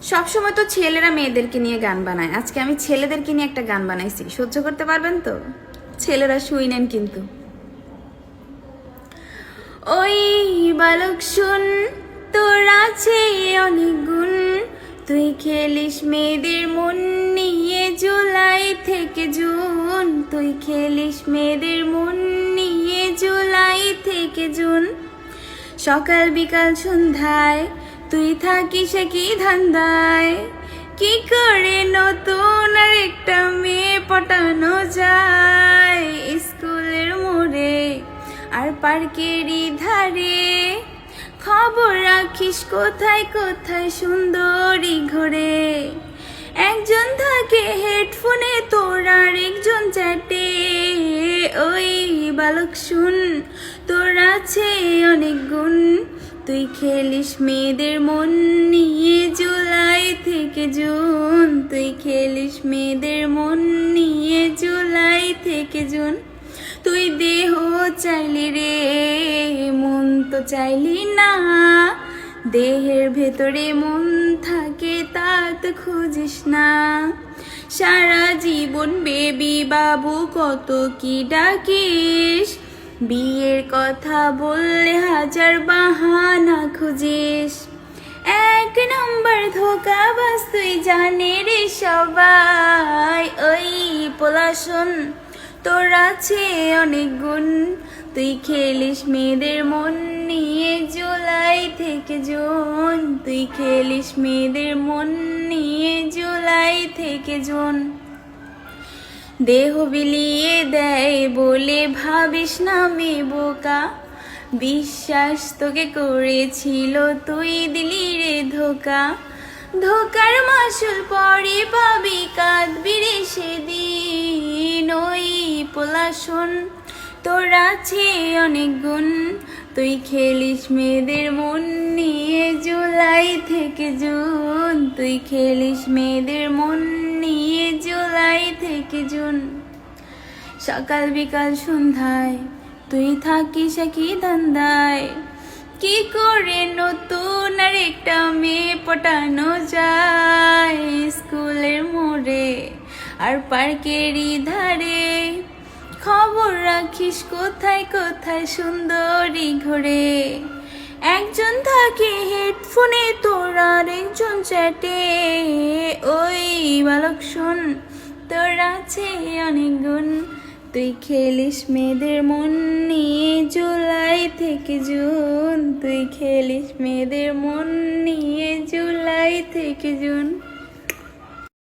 সবসময় তো ছেলেরা মেয়েদেরকে নিয়ে গান বানায়, আজকে আমি ছেলেদেরকে নিয়ে একটা গান বানাইছি, সহ্য করতে পারবেন তো? ছেলেরা শুই নেন কিন্তু। ওই বালক শুন, তোর আছে অনেক গুণ, তুই খেলিস মেয়েদের মন নিয়ে জুলাই থেকে জুন, তুই খেলিস মেয়েদের মন নিয়ে জুলাই থেকে জুন। সকাল বিকাল সন্ধ্যায় তুই থাকিস কি ধান্দায়, কি করে নতুন আর একটা মেয়ে পটানো যায় স্কুলের মোড়ে আর পার্কেরই ধারে। খবর রাখিস কোথায় কোথায় সুন্দরী ঘরে, একজন থাকে হেডফোনে তোর আর একজন চ্যাটে। ওই বালক শুন, তোর আছে অনেক গুণ, তুই খেলিস মেয়েদের মন নিয়ে জুলাই থেকে জুন, তুই খেলিস মেয়েদের মন নিয়ে জুলাই থেকে জুন। তুই দেহ চাইলি রে, মন তো চাইলি না, দেহের ভেতরে মন থাকে তা তো খুঁজিস না। সারা জীবন বেবি বাবু কত কি ডাকিস, বিয়ের কথা বললে হাজার বাহানা খুঁজিস। এক নম্বর ধোঁকাবাজ তুই জানে রে সবাই। ওই পোলা শোন, তোর আছে অনেক গুণ, তুই খেলিস মেয়েদের মন নিয়ে জুলাই থেকে জুন, তুই খেলিস মেয়েদের মন নিয়ে জুলাই থেকে জুন। দেহ বিলিয়ে দেয় বলে ভাবিস না মেয়ে বোকা, বিশ্বাস তোকে করেছিল তুই দিলি রে ধোকা। ধোকার মাসুল পরে পাবি, কাঁদবি রে সেদিন। ওই পোলা শোন, তোর আছে অনেক গুণ, তুই খেলিস মেয়েদের মন নিয়ে জুলাই থেকে জুন, তুই খেলিস মেয়েদের মন নিয়ে জুলাই থেকে জুন। সকাল বিকাল সন্ধ্যায় তুই থাকিস কি ধান্দায়, কি করে নতুন আর একটা মেয়ে পটানো যায় স্কুলের মোড়ে আর পার্কেরই ধারে। খবর রাখিস কোথায় কোথায় সুন্দরী ঘরে, একজন থাকে হেডফোনে তোর আর একজন চ্যাটে। ওই বালক শোন, তোর আছে অনেক গুণ, তুই খেলিস মেয়েদের মন নিয়ে জুলাই থেকে জুন, তুই খেলিস মেয়েদের মন নিয়ে জুলাই থেকে জুন।